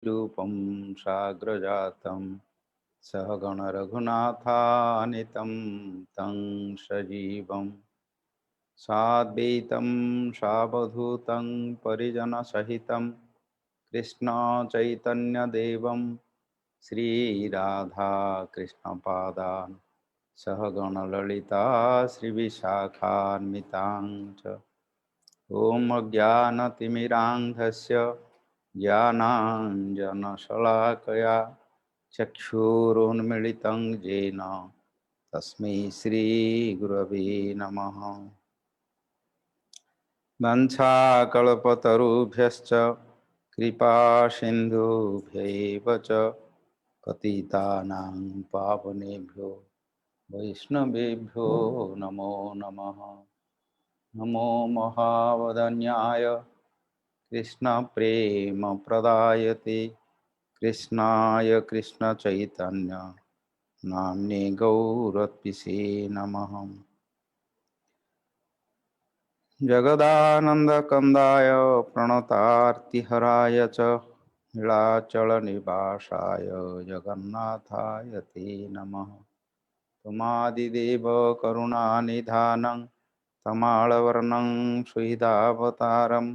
रूपं साग्रजातं सहगण रघुनाथानितं तं सजीवं साद्वैतं सावधूतं परिजनसहितं कृष्ण चैतन्यदेवं श्रीराधा कृष्णपादान् सहगणललिता श्रीविशाखान्वितां च ॐ अज्ञानतिमिरान्धस्य ज्ञानाञ्जनशलाकया चक्षुरुन्मिलितं येन तस्मै श्रीगुरवे नमः। वंशाकल्पतरुभ्यश्च कृपासिन्धुभ्यैव च पतितानां पावनेभ्यो वैष्णवेभ्यो नमो नमः। नमो महावदन्याय कृष्णप्रेमप्रदायते कृष्णाय कृष्णचैतन्य नाम्ने गौरत्पिषे नमः। जगदानन्दकन्दाय प्रणतार्तिहराय च नीलाचलनिवासाय जगन्नाथाय ते नमः। त्वमादिदेव करुणानिधानं तमालवर्णं सुहृदावतारम्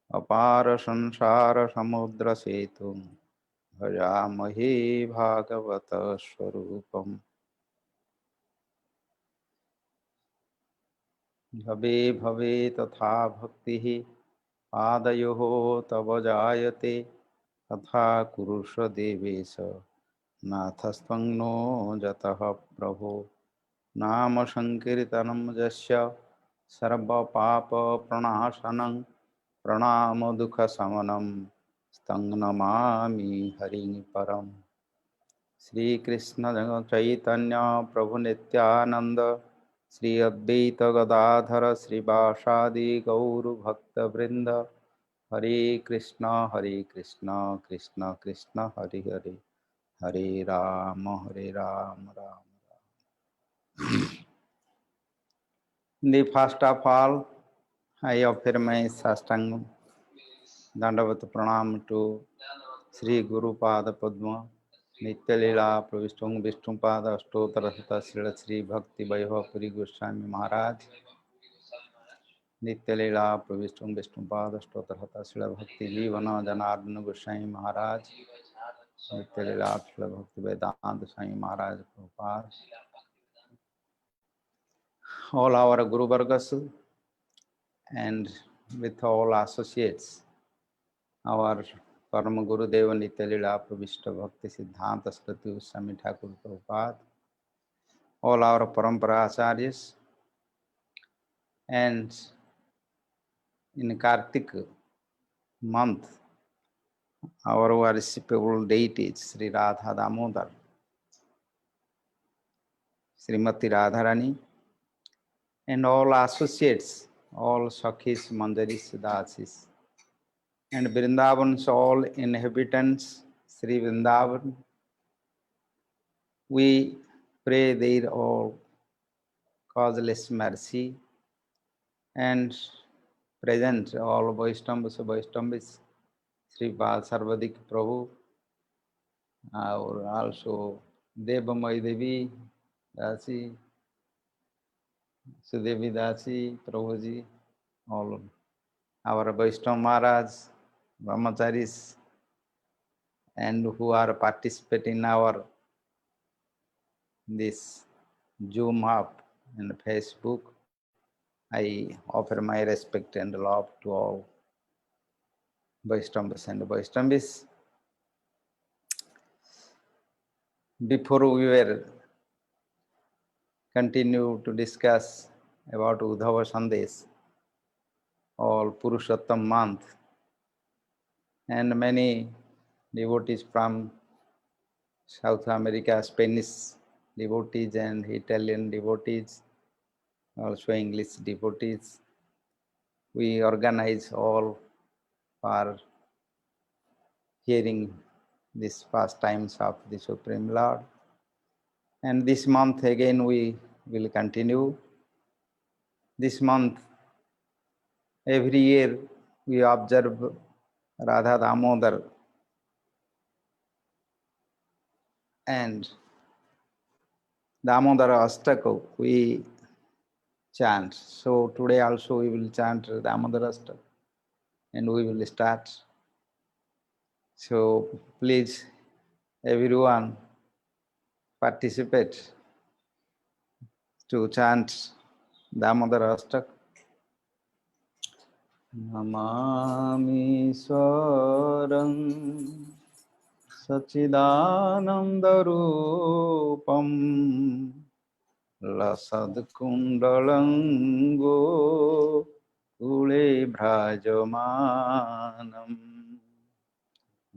अपार संसार समुद्र सेतुं भजामहे भागवत स्वरूपम्। भवे भवे तथा भक्तिः पादयोः तव जायते तथा कुरुष्व देवेश नाथस्त्वं नो जतः प्रभो। नाम संकीर्तनं यस्य सर्वपापप्रणाशनं प्रणाम दुःखशमनं तं नमामि हरिं परम्। श्रीकृष्ण चैतन्य प्रभु नित्यानंद श्री अद्वैत गदाधर श्रीवासादि गौर भक्तवृंद हरे Krishna Krishna Krishna Hare Hare Hare Ram Ram Ram. The first of all, I offer my sastang dandavat pranam to Sri Guru Pada Padma नित्य लीला प्रविष्टुं विष्णुपाद अष्टोत्तर श्री श्री भक्ति वैभव पुरी गोस्वामी महाराज। नित्य लीला प्रविष्टुं विष्णुपाद अष्टोत्तर श्री भक्ति जीवन जनार्दन गोस्वामी महाराज। नित्य लीला श्री भक्ति वेदांत Swami Maharaj Prabhupada. All our Guru Vargas and with all associates, our Parama Guru Deva Nitya Lila Pravishta Bhakti Siddhanta Saraswati Goswami Thakur Prabhupada, all our Parampara Acharyas, and in Kartik month, our worshipable deities, Sri Radha Damodar, Srimati Radharani, and all associates, all Sakhis, Manjaris, Dasis, and Vrindavan's all inhabitants, Sri Vrindavan, we pray their all causeless mercy and present all Vaishnavas, Sri Bal Sarvadik Prabhu, or also Devamai Devi Dasi, Sudevi Dasi, Prabhuji, all our Vaishnava Maharaj, Brahmacharis, and who are participating in our this Zoom app and Facebook. I offer my respect and love to all Vaishnavas and Vaishnavis. Before we were continue to discuss about Uddhava Sandesh, all Purushottam month, and many devotees from South America, Spanish devotees and Italian devotees, also English devotees. We organize all for hearing these pastimes of the Supreme Lord. And this month again we will continue. This month, every year we observe Radha Damodar and Damodara Astaka we chant. So today also we will chant Damodara Astaka and we will start. So please everyone participate to chant Damodara Astaka. Namami Swaram Sachidanandarupam Lasadkundalango Kule Bhrajamanam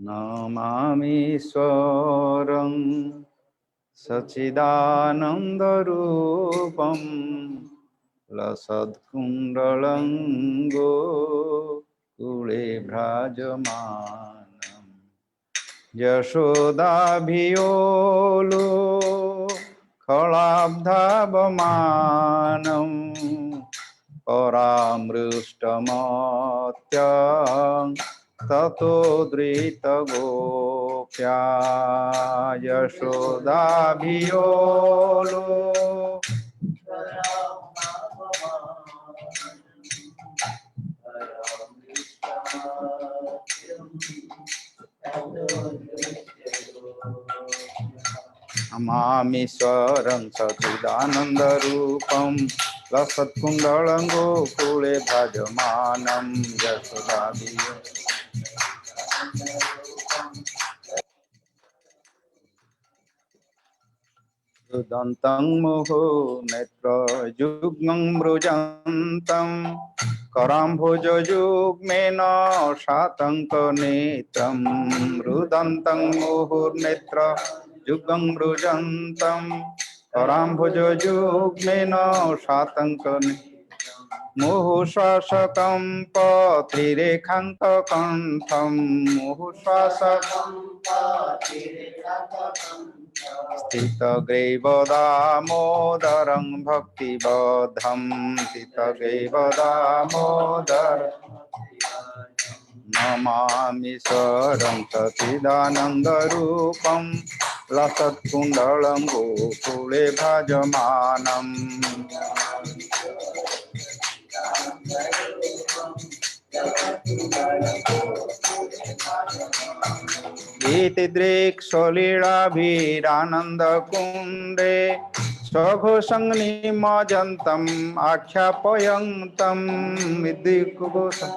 Namami Swaram Sachidanandarupam Lasadkundalango Kule Bhrajamanam Yashodabhiyolo Khalabdhavamanam Paramrushtamatya Tato Drita Gopya Yashodabhiyolo Amami Swaram Sachidanandarupam Lasatkundalango Kule Bhajamanam Yasodabhiyolo Rudantang moho netra yugmang brujantam Karambhoja yugmena shatanka netram Rudantang moho netra yugmang brujantam Karambhoja yugmena shatanka netram Muhushasakam patrirekhanta kantham Muhushasakam Stita Grevadamodaram Bhakti Bodham Stita Grevadamodar Namami Swaram Sachidanandarupam Lasat Kundalam Gokule Bhajamanam Iti Drik Solila Virananda Kunde Swaghosang Nimajantam Akhyapayantam Vidikugosa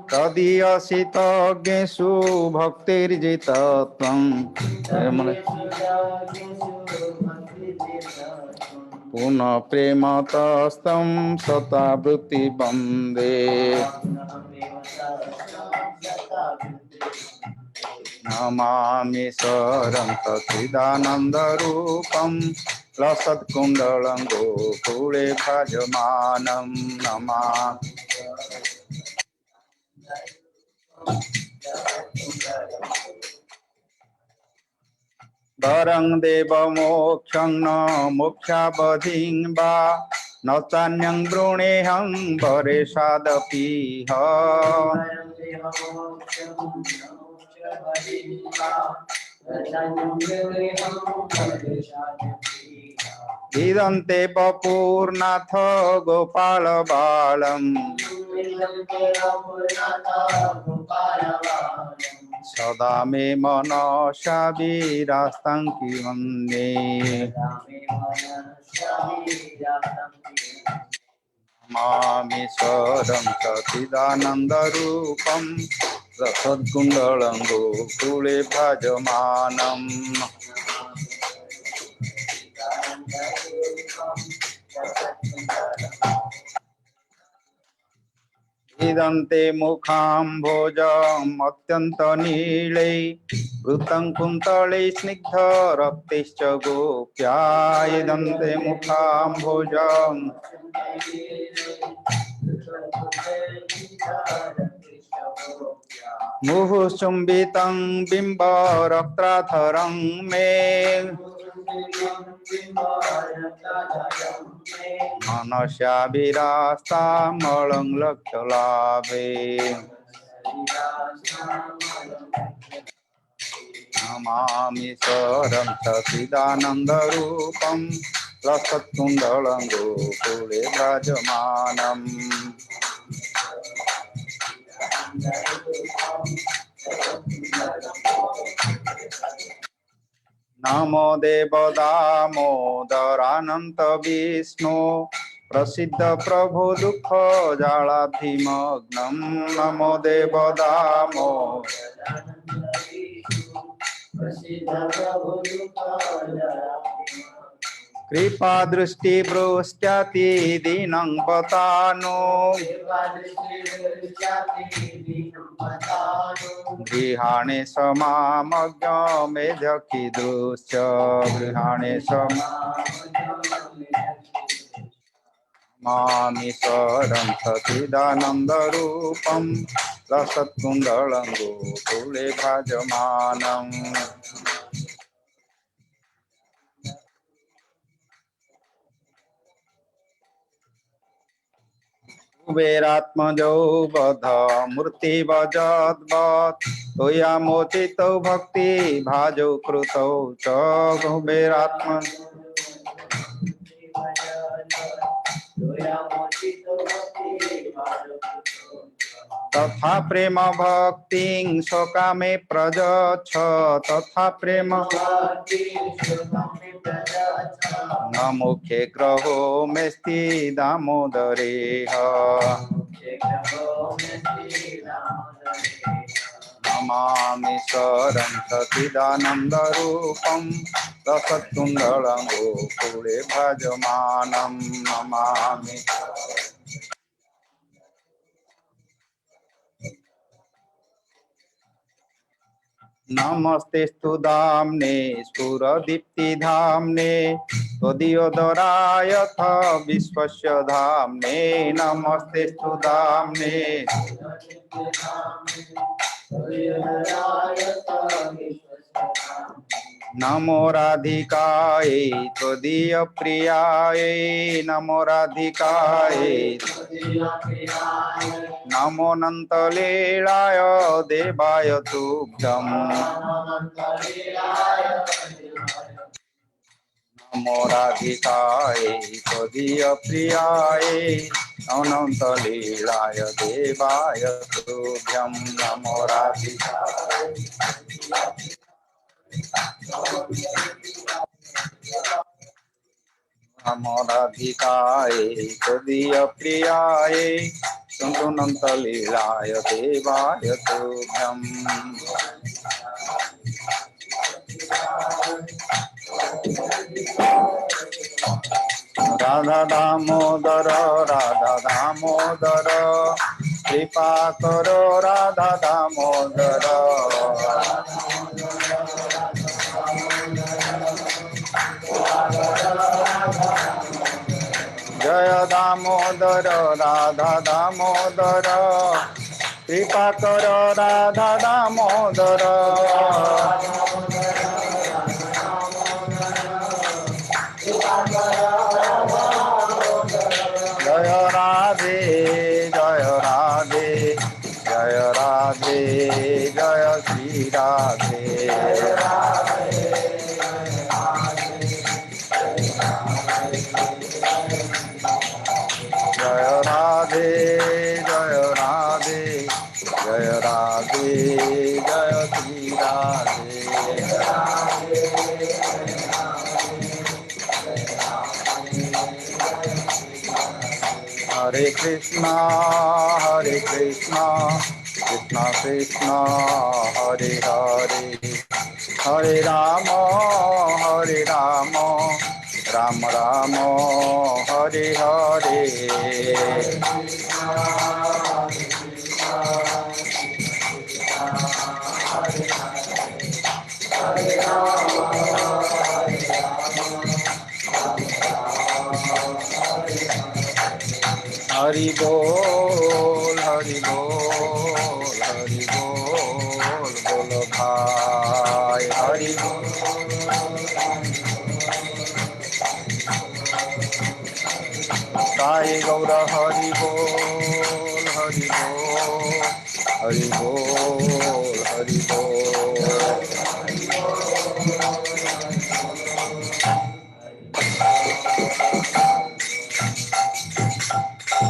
Tadiyasitagyesu bhaktirjitatvam Puna prematastam satabruti bande Namami Swaram Sachidanandarupam Lasat Kundalango Kule Bhajamanam Namami Barang deva mokshang na moksha badhing ba Nautanyang brunehang bare sadapi ha Idante papurnatha gopala balam Sada me manasya virastanki vande Mami Swaram Sachidanandarupam Rasadkundalango Kule Bhajamanam Idante mukham bhojam atyanta nilai Vrutam kuntale snigdha raktischa gopya Idante mukham bhojam Muhu chumbitang bimba raktratharang me मनस्याभिरास्तामलं लक्ष्यलाभे नमामीश्वरं सच्चिदानन्दरूपं लसत्कुण्डलं गोकुले विराजमानम् नमो देवदामोदरानन्त विष्णु प्रसिद्ध प्रभु दुःख जालाधिमग्नं नमो देवदामो कृपा दृष्टि वृष्ट्याति दीनं बतानो गृहाणे समामज्ञमेधकीदृश्च गृहाणे समामीश्वरं सच्चिदानन्दरूपं लसत्कुण्डलं गोकुले विराजमानम् कुबेरात्मजौ बध मूर्तिवजद्वत् त्वयामोचितौ भक्ति भाजौ कृतौ च कुबेरात्म तथा प्रेम भक्तिं स्वकामे प्रयच्छ तथा प्रेम न मुखे ग्रहो मेस्ति दामोदरेह नमामीश्वरं सच्चिदानन्दरूपं लसत्कुण्डलं गोकुले विराजमानं नमामि नमस्तेस्तु धाम्ने स्फुरदीप्तिधाम्ने त्वदीयोदराय यथ विश्वस्य धाम्ने नमस्तेस्तु धाम्ने नमो राधिकायै त्वदीयप्रियायै नमो राधिकायै नमो नन्तलीलाय देवाय तुभ्यं नमो राधिकायै त्वदीयप्रियायै अनन्तलीलाय देवाय तुभ्यं नमो राधिकायै नमो राधिकायै त्वदीयप्रियायै अनन्तलीलाय देवाय तुभ्यं राधा दामोदर कृपा करो राधा दामोदर जय दामोदर राधा दामोदर कृपा करो राधा दामोदर जय राधे जय राधे जय राधे जय श्री राधे जय राधे जय राधे जय राधे जय श्री राधे हरे कृष्णा कृष्णा कृष्णा हरे हरे हरे राम राम राम हरे हरे हरि बोल हरि बोल हरि बोल बोलो भाई हरि बोल Sai Gaura Hari Bol, Hari Bol, Hari Bol, Hari Bol.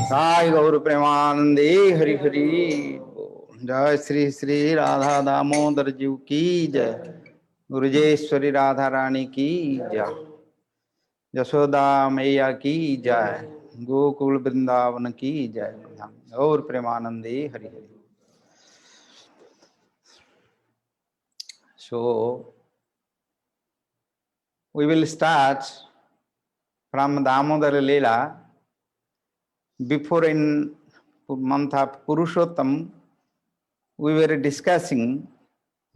Sai Gaura Premanande, Hari Hari. जय श्री श्री राधा दामोदर जी की जय। गुरुजेश्वरी राधा रानी की जय। यशोदा मैया की जय। गोकुल वृंदावन की जय। और प्रेमानंदे Hari Hari. So we will start from Damodar Leela. Before in month of Purushottam, we were discussing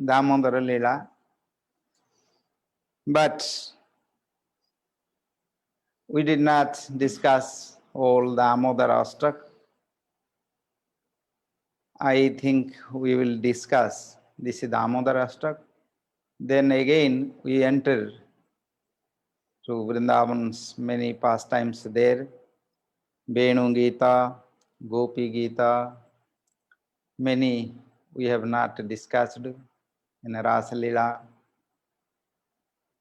Damodar Leela, but we did not discuss all Damodar Ashtak. I think we will discuss this Damodar Ashtak. Then again we enter to Vrindavan's many pastimes there. Venu Gita, Gopi Gita, many we have not discussed in Rasa Leela.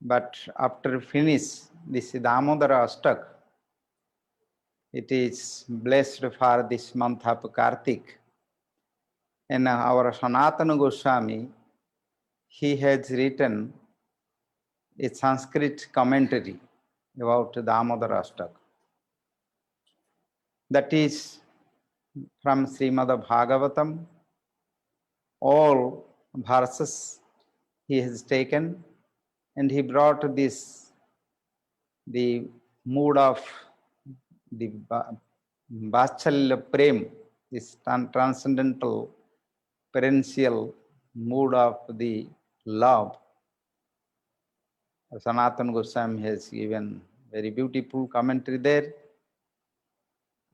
But after finish this Damodara Ashtak, it is blessed for this month of Kartik. And our Sanatana Goswami, he has written a Sanskrit commentary about Damodara Ashtak. That is from Srimad Bhagavatam. All verses he has taken and he brought this, the mood of the Vatsalya Prem, this transcendental, perennial mood of the love. Sanatana Goswami has given very beautiful commentary there.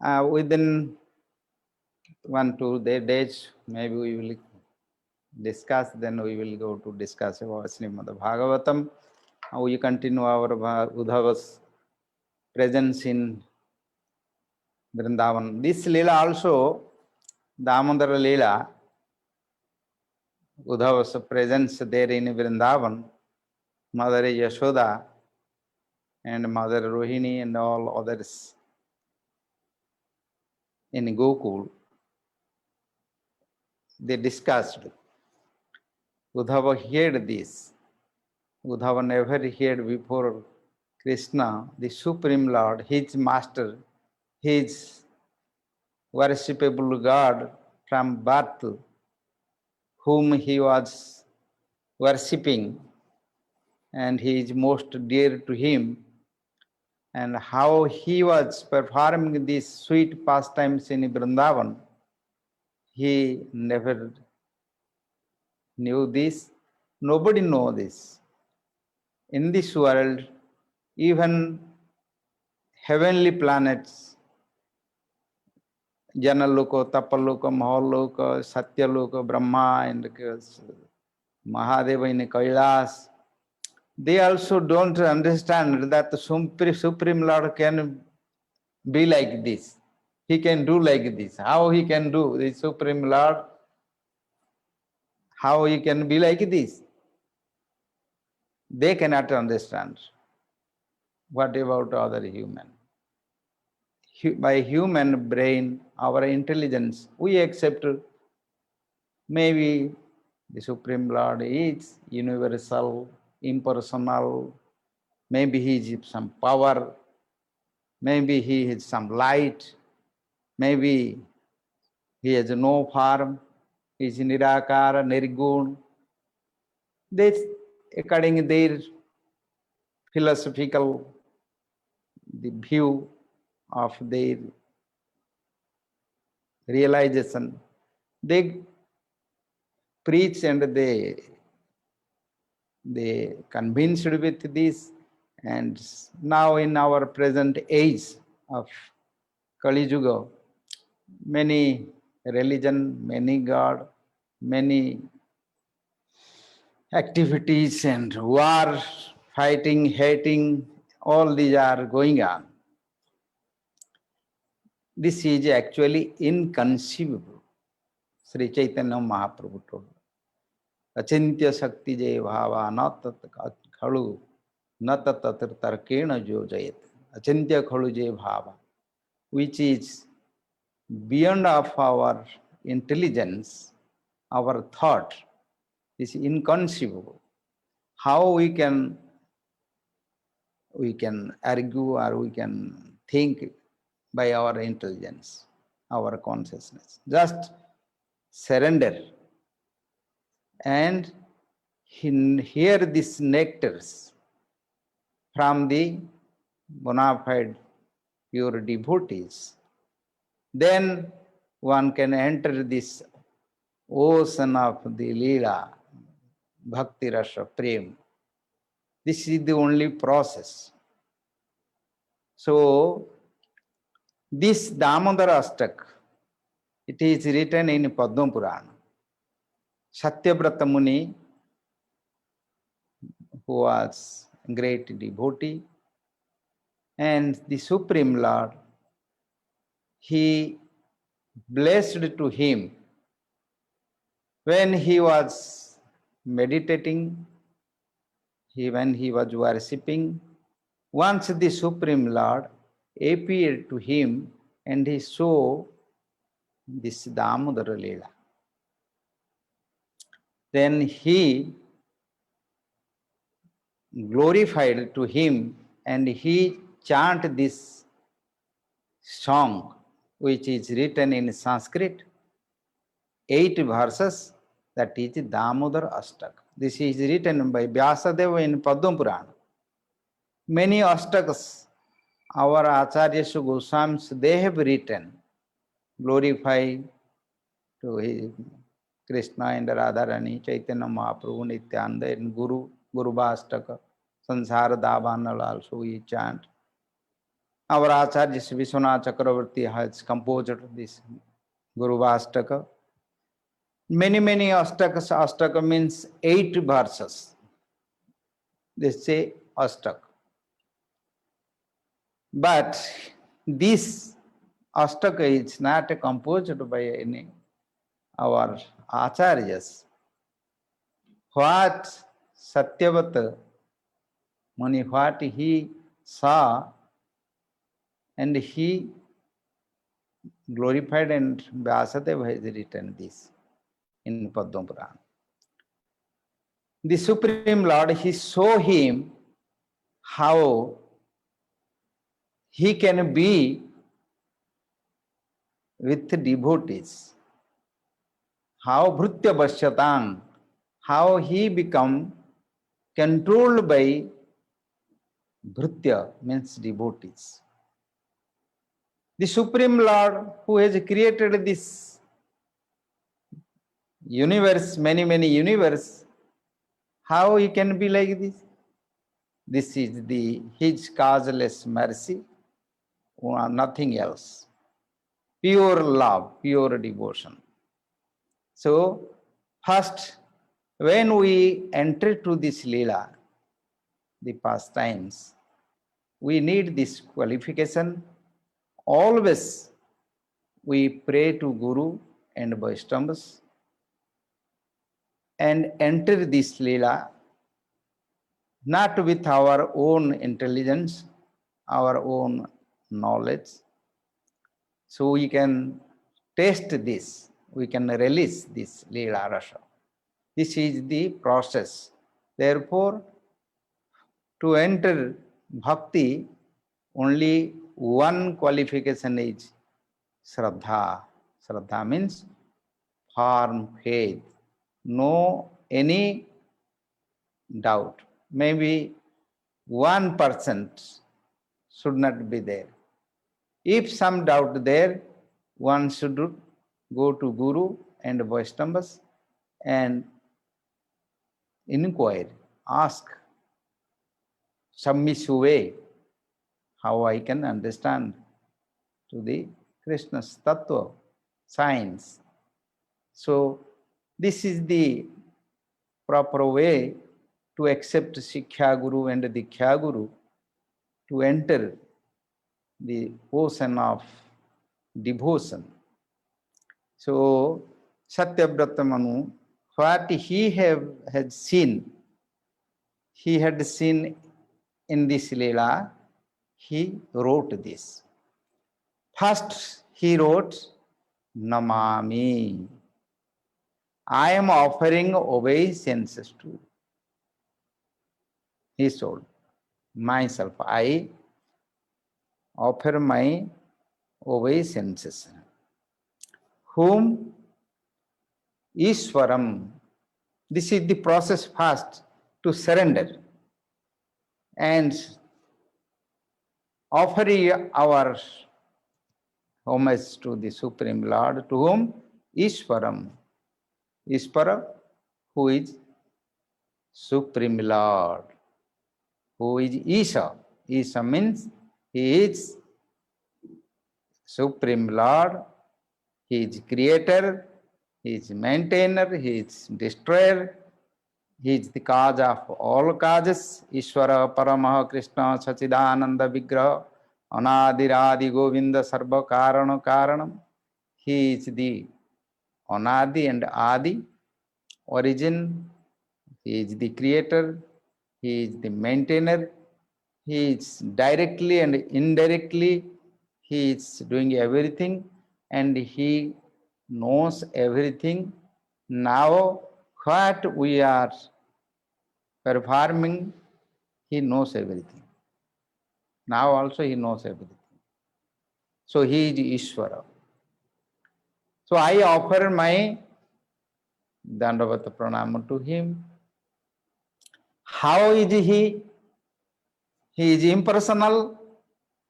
Within 1-2 days, maybe we will discuss, then we will go to discuss about Srimad Bhagavatam. We continue our Uddhava's presence in Vrindavan. This Leela also, Damodara Leela, Uddhava's presence there in Vrindavan, Mother Yashoda and Mother Rohini and all others in Gokul, they discussed. Uddhava heard this. Uddhava never heard before Krishna, the Supreme Lord, his master, his worshipable God from birth, whom he was worshipping, and he is most dear to him, and how he was performing these sweet pastimes in Vrindavan, he never knew this. Nobody knows this. In this world, even heavenly planets, Janaloka, Tapaloka, Mahaloka, Satyaloka, Brahma, and Mahadeva in Kailas, they also don't understand that the Supreme Lord can be like this. He can do like this. How he can do, the Supreme Lord, how he can be like this? They cannot understand. What about other human? By human brain, our intelligence, we accept maybe the Supreme Lord is universal, impersonal, maybe he is some power, maybe he is some light, maybe he has no form, he is nirakara, nirgun. This, according to their philosophical the view of their realization, they preach and they convinced with this. And now in our present age of Kali Yuga, many religion, many God, many activities and war, fighting, hating, all these are going on. This is actually inconceivable. Sri Chaitanya Mahaprabhu told. Achintya Shakti Jai Bhava Natat Khalu Natat Tarkena Jo Jayat. Achintya Khalu Jai Bhava, which is beyond of our intelligence, our thought, is inconceivable. How we can argue or we can think by our intelligence, our consciousness. Just surrender and hear these nectars from the bona fide pure devotees. Then one can enter this ocean of the Leela, Bhakti Rasa Prem. This is the only process. So, this Damodara Ashtak, it is written in Padma Purana. Satyavrata Muni, who was a great devotee, and the Supreme Lord, he blessed to him when he was meditating, when he was worshipping. Once the Supreme Lord appeared to him and he saw this Damodara Leela. Then he glorified to him and he chanted this song, which is written in Sanskrit, 8 verses, that is Damodar Ashtak. This is written by Vyasadeva in Padma Purana. Many Ashtakas, our Acharyas Goswamis, they have written, glorify to his Krishna and Radharani, Chaitanya Mahaprabhu, Nityananda, and Guru Bhastaka, Sansara Davanal also we chant. Our Acharya Vishwanath Chakravarti has composed this Guru Bhastaka. Many Ashtakas. Ashtaka means 8 verses. They say Ashtak. But this Ashtaka is not composed by any our Acharyas. What Satyavata Muni, what he saw and he glorified, and Vyasadeva has written this in Padma Purana. The Supreme Lord, he saw him how he can be with devotees, how Bhrutya Vashyatang, how he become controlled by Bhrutya, means devotees. The Supreme Lord, who has created this universe, many universe, how he can be like this? This is his causeless mercy, nothing else. Pure love, pure devotion. So, first, when we enter to this Leela, the pastimes, we need this qualification. Always we pray to Guru and Vaishnavas and enter this Leela not with our own intelligence, our own knowledge. So we can taste this, we can release this Leela Rasa. This is the process. Therefore, to enter bhakti, only one qualification is Shraddha. Shraddha means firm faith, no any doubt. Maybe 1% should not be there. If some doubt there, one should go to Guru and Vaishnavas and inquire, ask, submissive way, how I can understand to the Krishna's Tattva, science. So this is the proper way to accept Sikkha Guru and Diksha Guru, to enter the ocean of devotion. So Satyavrata Manu, what he had seen, he had seen in this Leela, he wrote this. First he wrote Namami. I am offering obeisances to. He told myself, I offer my obeisances. Whom? Ishwaram. This is the process first to surrender and offer our homage to the Supreme Lord, to whom? Ishwaram. Ishvara, who is Supreme Lord, who is Isha. Isha means he is Supreme Lord, he is creator, he is maintainer, he is destroyer, he is the cause of all causes. Ishvara Paramaha Krishna Sachidananda Vigraha Anadiradi Govinda Sarva Karana Karanam. He is the Anadi and Adi, origin. He is the creator, he is the maintainer, he is directly and indirectly, he is doing everything and he knows everything. Now what we are performing, he knows everything. Now also he knows everything. So he is Ishvara. So I offer my Dandavata Pranama to him. How is he? He is impersonal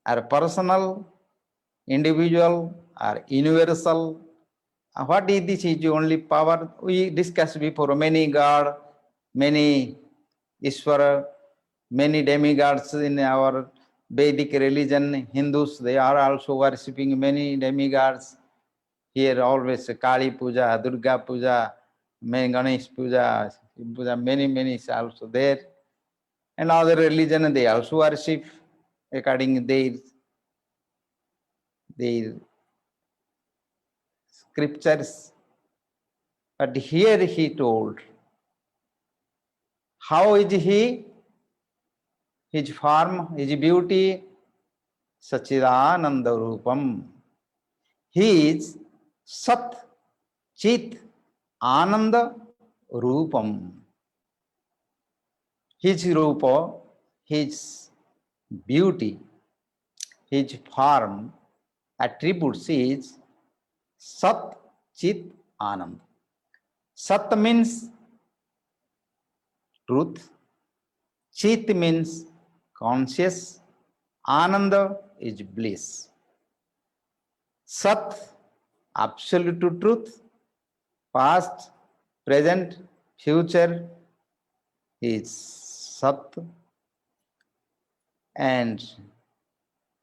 or personal, individual or universal. What is this? Is only power? We discussed before, many God, many Ishvara, many demigods in our Vedic religion. Hindus, they are also worshipping many demigods. Here always Kali Puja, Durga Puja, many Ganesh Puja, many is also there. And other religion, they also worship according to their scriptures. But here he told, how is he? His form, his beauty, Sachidananda Rupam. He is Sat Chit Ananda Rupam. His Rupa, his beauty, his form, attributes is Sat Chit Ananda. Sat means truth, Chit means conscious, Ananda is bliss. Sat, absolute truth, past, present, future is Sat, and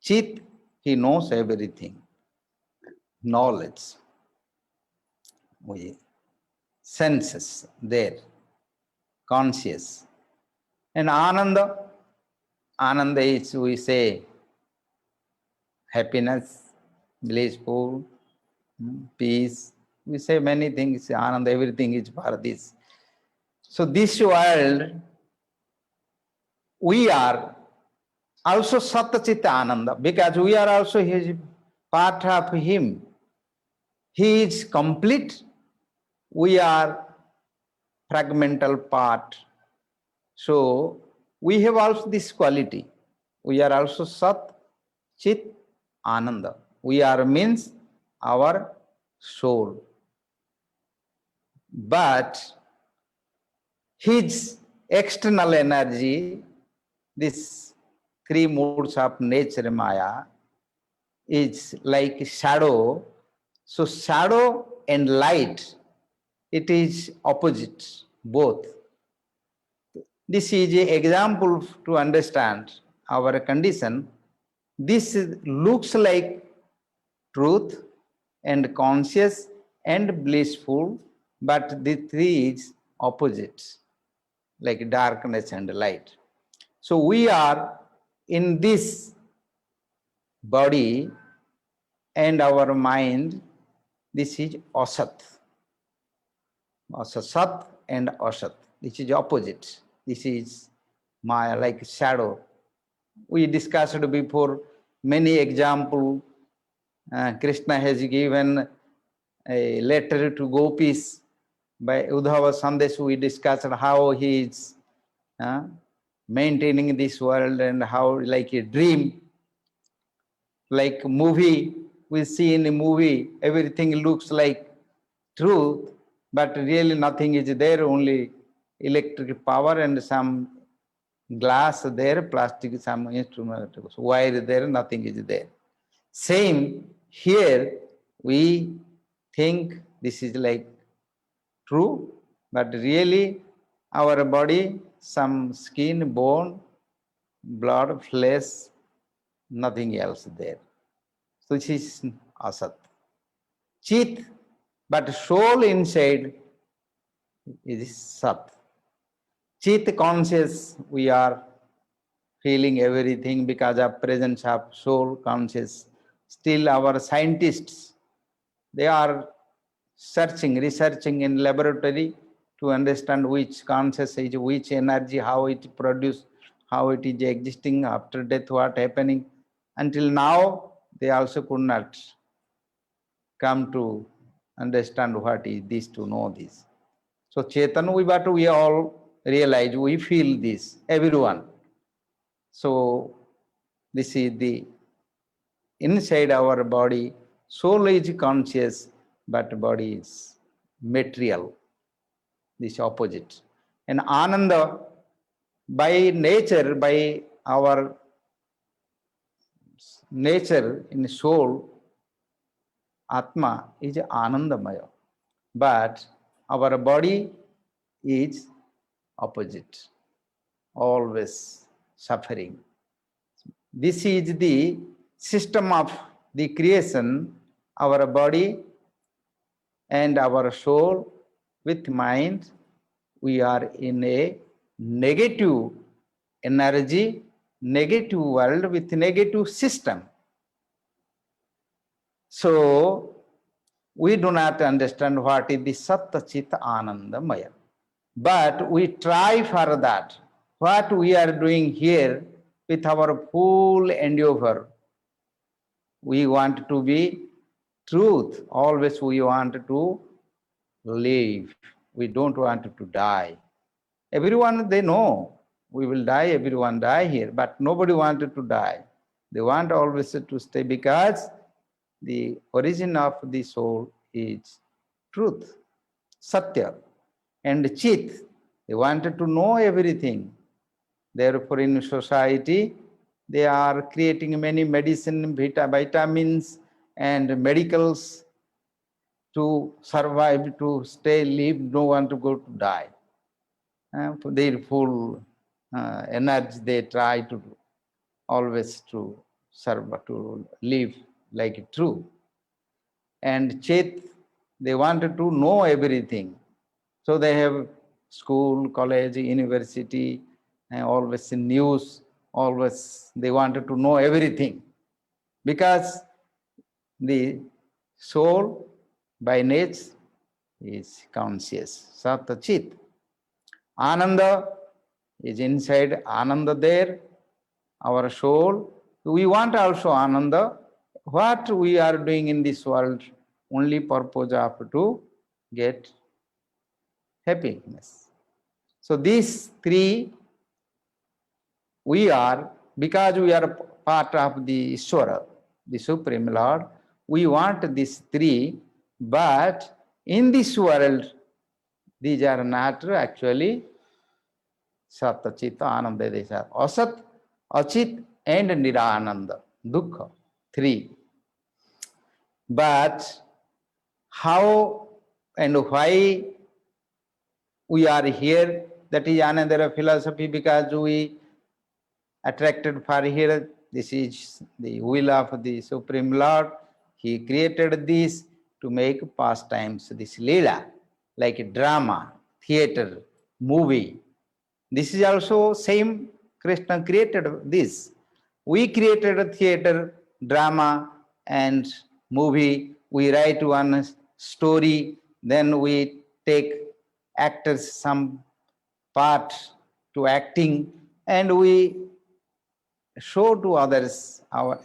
Chit, he knows everything. Knowledge, we senses there, conscious. And Ananda, Ananda is, we say, happiness, blissful, peace. We say many things, Ananda, everything is for this. So this world, we are also Satchita Ananda, because we are also his part of him. He is complete, we are fragmental part. So we have also this quality. We are also Sat, Chit, Ananda. We are means our soul. But his external energy, this three moods of nature Maya, is like shadow. So shadow and light, it is opposite, both. This is an example to understand our condition. This looks like truth and conscious and blissful, but the three is opposites, like darkness and light. So we are in this body, and our mind, this is Asat. Sat and Asat. This is opposite. This is Maya, like shadow. We discussed before many examples. Krishna has given a letter to Gopis by Uddhava Sandesh. We discussed how he is maintaining this world and how, like a dream, like movie. We see in a movie, everything looks like truth, but really nothing is there, only electric power and some glass there, plastic, some instrument, wire there, nothing is there. Same here, we think this is like true, but really our body, some skin, bone, blood, flesh, nothing else there. So this is Asat. Chit, but soul inside is Sat. Chit conscious, we are feeling everything because of presence of soul conscious. Still our scientists, they are searching, researching in laboratory to understand which conscious is which energy, how it produce, how it is existing after death, what happening. Until now, they also could not come to understand what is this, to know this. So Chetan, we all realize, we feel this, everyone. So this is the inside our body, soul is conscious, but body is material, this opposite. And Ananda, by nature, by our nature in soul, Atma is Anandamaya, but our body is opposite, always suffering. This is the system of the creation, our body and our soul with mind, we are in a negative energy, negative world with negative system. So we do not understand what is the Satta Chita Anandamaya. But we try for that. What we are doing here with our full endeavor, we want to be truth. Always we want to live. We don't want to die. Everyone, they know we will die, everyone die here, but nobody wanted to die. They want always to stay because the origin of the soul is truth, Satya. And Chit, they wanted to know everything. Therefore, in society, they are creating many medicine, vitamins, and medicals to survive, to stay, live, no one to go to die. For their full energy, they try to always to serve, to live like true. And Chet, they wanted to know everything. So they have school, college, university, and always in news, always they wanted to know everything. Because the soul by nature is conscious, Sat Chit. Ananda is inside, Ananda there, our soul. We want also Ananda. What we are doing in this world, only purpose of to get happiness. So these three, we are, because we are part of the Ishvara, the Supreme Lord, we want these three, but in this world, these are not actually Sat, Chit, Ananda. These are Asat, Achit, and Nirananda, Dukkha, three. But how and why we are here, that is another philosophy, because we attracted for here. This is the will of the Supreme Lord. He created this to make pastimes, this Leela, like a drama, theater, movie. This is also same, Krishna created this. We created a theater, drama, and movie, we write one story, then we take actors some part to acting, and we show to others, our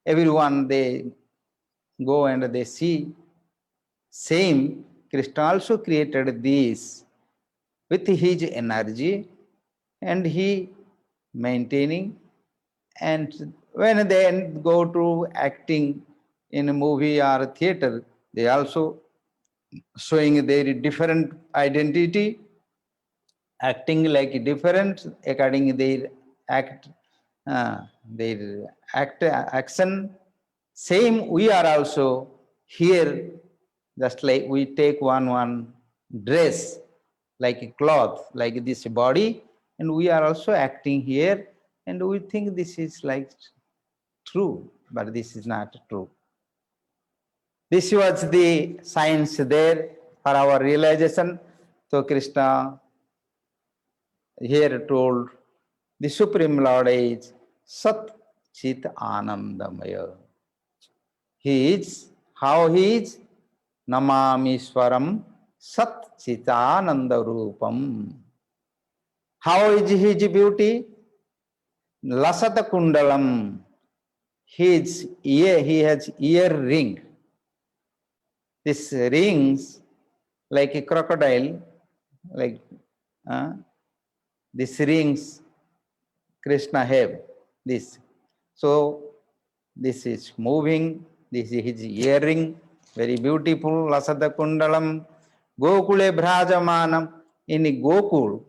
everyone, they go and they see. Same, Krishna also created this with his energy, and he maintaining. And when they go to acting in a movie or theater, they also showing their different identity, acting like different according their act, their action. Same, we are also here, just like we take one dress, like a cloth, like this body, and we are also acting here, and we think this is like true, but this is not true. This was the science there for our realization. So Krishna here told the Supreme Lord is Sat Chit Anandamaya. He is, how he is? Namamishwaram Sat Chitananda Rupam. How is his beauty? Lasata Kundalam. His ear, he has ear ring. This rings like a crocodile, like these rings Krishna have this. So this is moving, this is his earring, very beautiful, Lasada Kundalam, Gokule Bhrajamanam, in Gokul,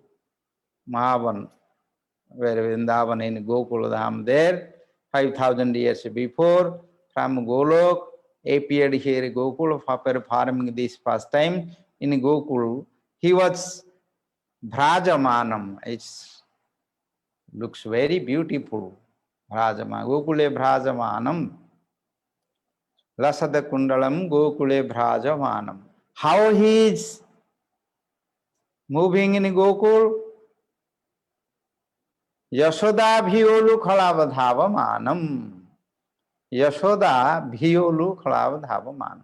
Mahavan, where Vrindavan in Gokul Dham there, 5,000 years before, from Golok, appeared here Gokul for performing this pastime in Gokul. He was Bhrajamanam, it looks very beautiful. Bhrajama, Gokule Bhrajamanam, Lasada Kundalam, Gokule Bhrajamanam. How he is moving in Gokul? Yashoda Bhiolu Khalavadhavamanam. Yashoda Bhiolu Khalavadhavamanam.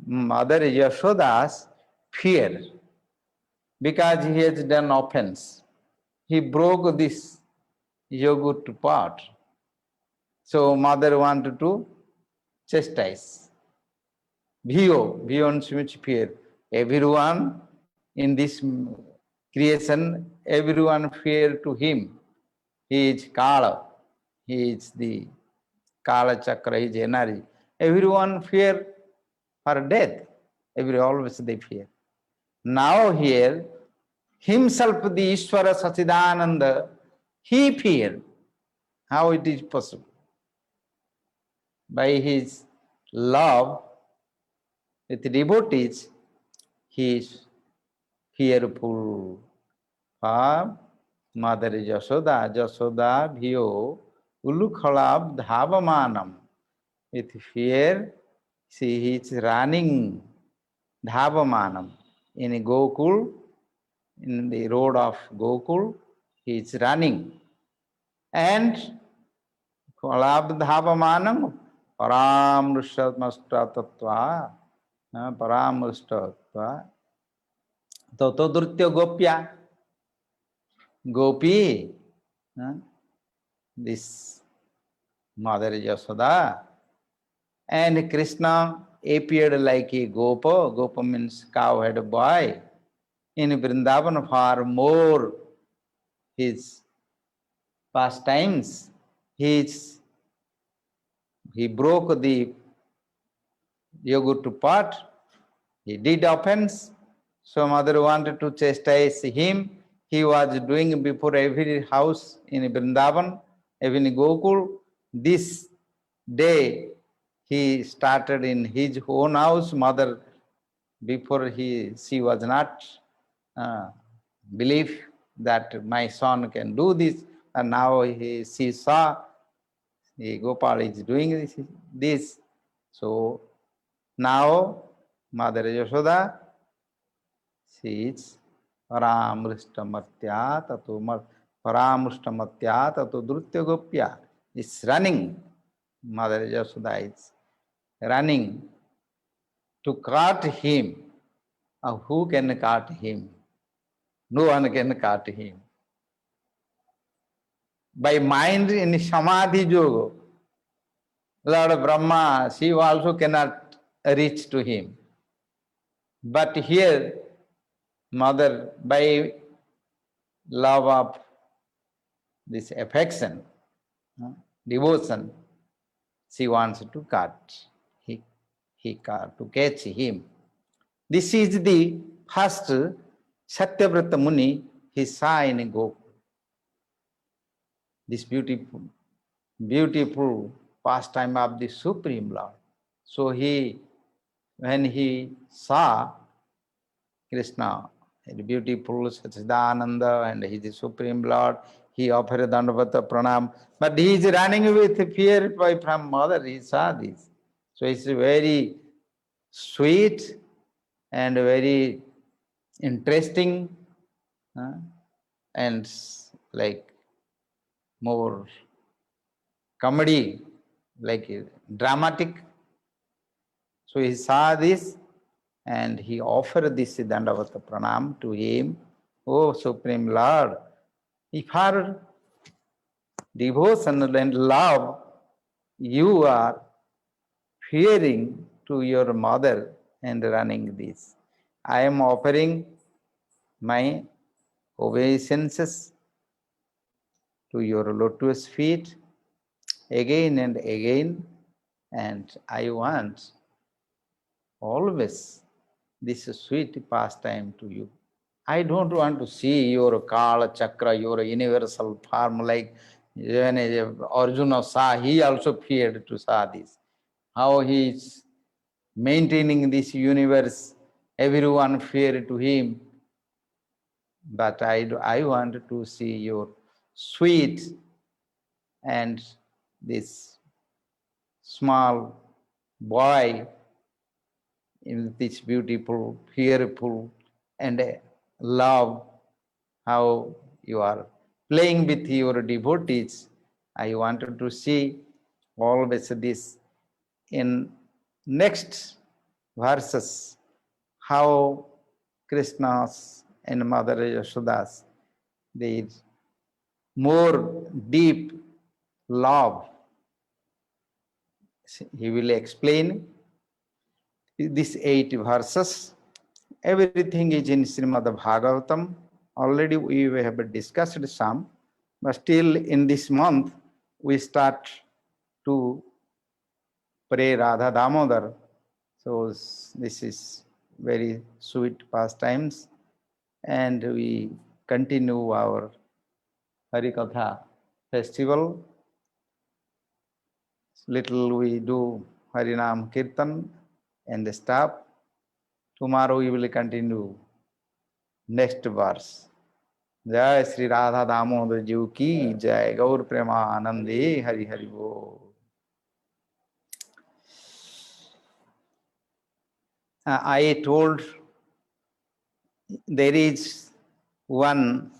Mother Yashoda's fear, because he has done offense. He broke this yogurt pot. So mother wanted to chastise. Bhiyo means fear. Everyone in this creation, everyone fear to him. He is Kala. He is the Kala Chakra, his energy. Everyone fear for death. Always they fear. Now here, himself, the Ishvara Sachidananda, he feared. How it is possible? By his love with devotees, he is fearful. Mother Jashoda, Jashoda Bhiyo Ulukhalab Dhavamanam. With fear, she is running Dhavamanam. In Gokul, in the road of Gokul, he is running. And Khalab Dhavamanam, Paramrushtamasta Tattva, Paramrushtatva, Totodrutya Gopya, Gopi, this Mother Yashoda, and Krishna appeared like a Gopa. Gopa means cow-headed boy. In Vrindavan for more his pastimes, he broke the yogurt pot. He did offense. So mother wanted to chastise him. He was doing before every house in Vrindavan, even Gokul. This day he started in his own house. Mother, before she was not believe that my son can do this, and now she saw Gopal is doing this. So now Mother Yashoda, she is Paramrushtamatya Tato Drutya Gopya is running. Mother Yashoda is running to cart him. Who can cart him? No one can cart him. By mind in Samadhi Yoga, Lord Brahma, Shiva also cannot reach to him. But here, Mother, by love of this affection, devotion, she wants to catch to catch him. This is the first Satyavrata Muni he saw in Gokul. This beautiful pastime of the Supreme Lord. So when he saw Krishna, the beautiful Satchidananda and he is the Supreme Lord, he offered Dandavata Pranam. But he is running with fear from mother. He saw this. So it's very sweet and very interesting and like more comedy, like dramatic. So he saw this and he offered this Dandavata Pranam to him. Oh, Supreme Lord, if our devotion and love you are fearing to your mother and running this, I am offering my obeisances to your lotus feet again and again, and I want always this sweet pastime to you. I don't want to see your Kala Chakra, your universal form, like when Arjuna saw, he also feared to saw this. How he is maintaining this universe, everyone feared to him. But I want to see your sweet and this small boy in this beautiful, fearful, and love, how you are playing with your devotees. I wanted to see always this in next verses, how Krishna's and Mother Yashoda's, there is more deep love. He will explain these 8 verses. Everything is in Srimad Bhagavatam. Already we have discussed some, but still in this month we start to pray Radha Damodar. So this is very sweet pastimes, and we continue our Harikatha festival. Little we do Harinam Kirtan and stop. Tomorrow we will continue next verse. Jai Sri Radha Damodar Ji ki Jai, Gaur Premanande Hari Hari Bol. I told there is one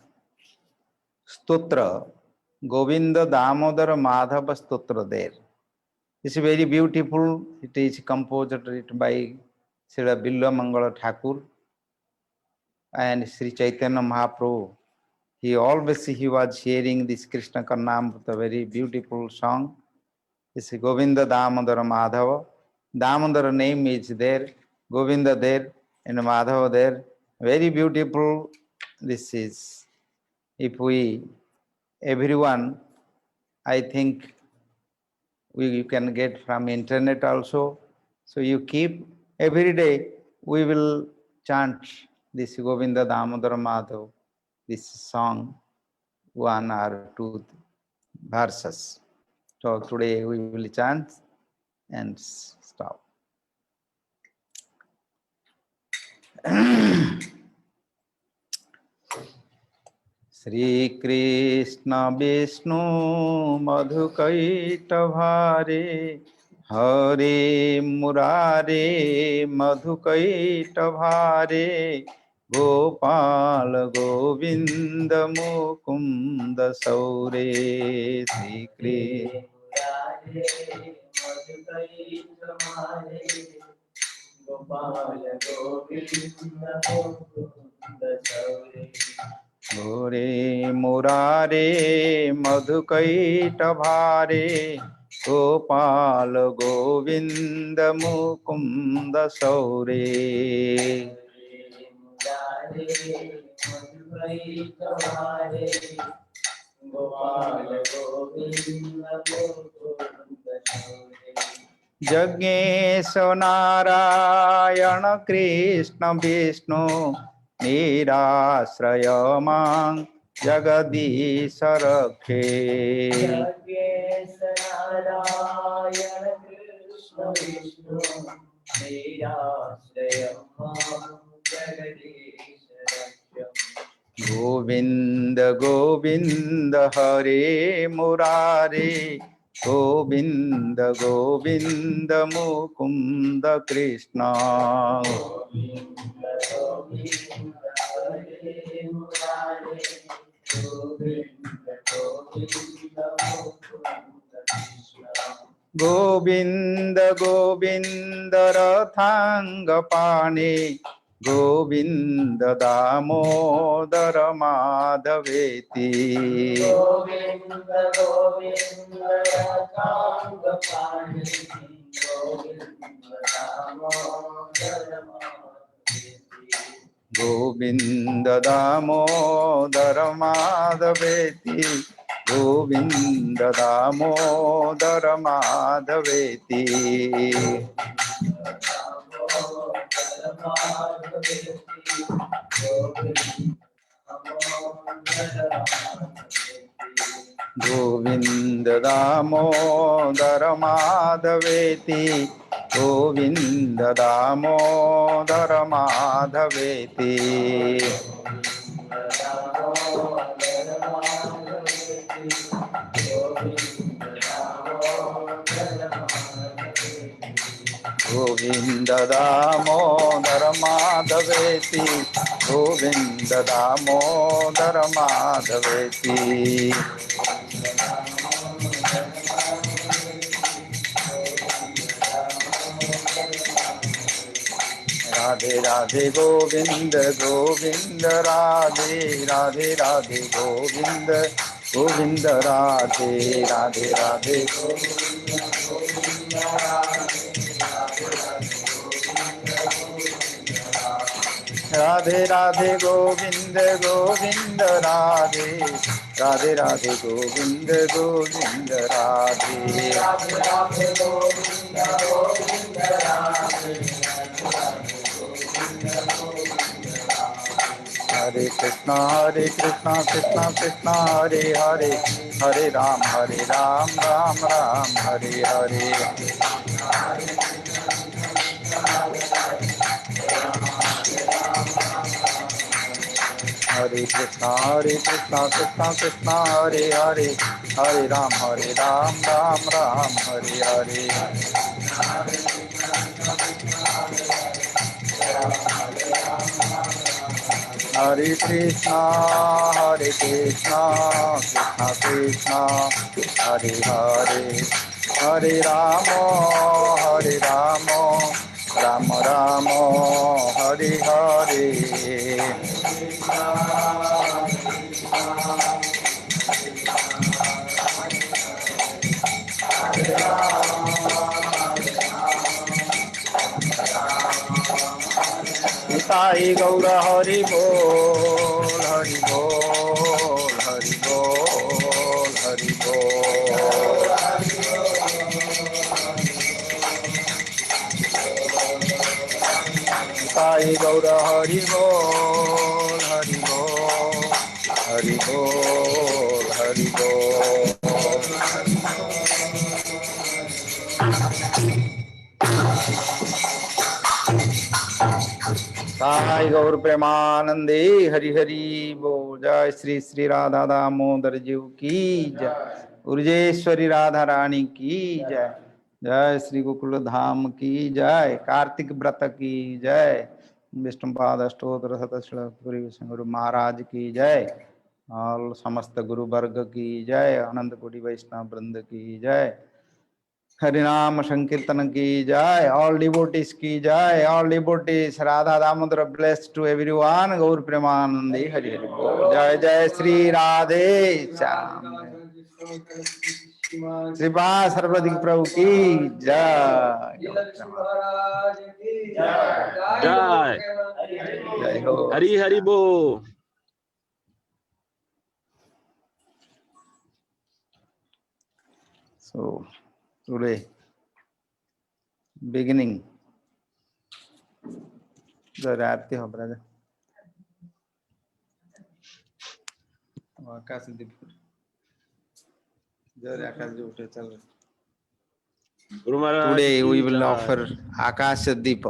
stotra, Govinda Damodar Madhava stotra there. It's very beautiful. It is composed by Srila Bilwa Mangala Thakur and Sri Chaitanya Mahaprabhu. He was sharing this Krishna Karnamrita, very beautiful song. It's Govinda Damodar Madhava. Damodar name is there, Govinda there, and Madhava there. Very beautiful. This is, if we, everyone, I think you can get from internet also. So you keep every day, we will chant this Govinda Damodar Madhava, this song, 1 or 2 verses. So today we will chant and stop. Sri Krishna Vishnu Madhukaitavare Hare Murare Madhukaitavare Gopal Govinda Mukunda Saure. Sri Krishna गोरे मुरारे मधुकैटभारे गोपाल गोविंद मुकुंद सौरे। जज्ञेश नारायण कृष्ण विष्णु निराश्रय मां जगदीश रक्षे। नारायण कृष्ण विष्णु निराश्रय मां जगदीश रक्षे। गोविंद गोविंद हरे मुरारे गोविंद गोविंद मुकुंद कृष्ण। गोविंद गोविंद रथांग पाणे गोविंद दामोदर माधवेति। गोविंद गोविंद रथांग पाणे गोविंद दामोदर माधवेति। गोविंद दामोदर माधवेति गोविंद दामोदर माधवेति। गोविंद दामोदर माधवेति गोविंद दामोदर माधवेति। गोविंद दामोदर माधवेति गोविंद दामोदर माधवेति। राधे राधे गोविंद गोविंद राधे राधे राधे गोविंद गोविंद राधे राधे राधे राधे राधे गोविंद गोविंद राधे राधे राधे गोविंद गोविंद राधे राधे राधे गोविंद गोविंद राधे। हरे कृष्णा कृष्णा कृष्णा हरे हरे हरे राम राम राम हरे हरे। हरे कृष्णा कृष्णा कृष्णा हरे हरे हरे राम राम राम हरे हरे। हरे कृष्णा कृष्णा कृष्णा हरे हरे हरे राम राम राम हरे हरे। निताई गौर हरि बोल हरि बोल हरि बोल हरि बोल। निताई गौर हरि बोल हरि बोल हरि बोल हरि बोल। साई गौर प्रेमानंदे हरि हरि बोल। जय श्री श्री राधा दामोदर जीव की जय। उर्जेश्वरी राधा रानी की जय। जय श्री गोकुल धाम की जय। कार्तिक व्रत की जय। विष्णुपाद अष्टोत्तर शतश्लोकी गुरु महाराज की जय। और समस्त गुरु वर्ग की जय। अनंत कोटि वैष्णव वृंद की जय। हरिनाम संकीर्तन की जय, ऑल डिवोटीज की जय, all devotees Radha Damodar bless to everyone, Gaur Premanandi Hari Hari बोल। जय जय श्री राधे श्याम, श्रीपा सर्वधिक प्रभु की जय। जय जय हो। हरि हरि बोल। So today beginning the आरती हो ब्रदर। आकाश दीप जय आकाश जो उठे चल रहे। गुरु महाराज Today की we will जय। offer Akash Deep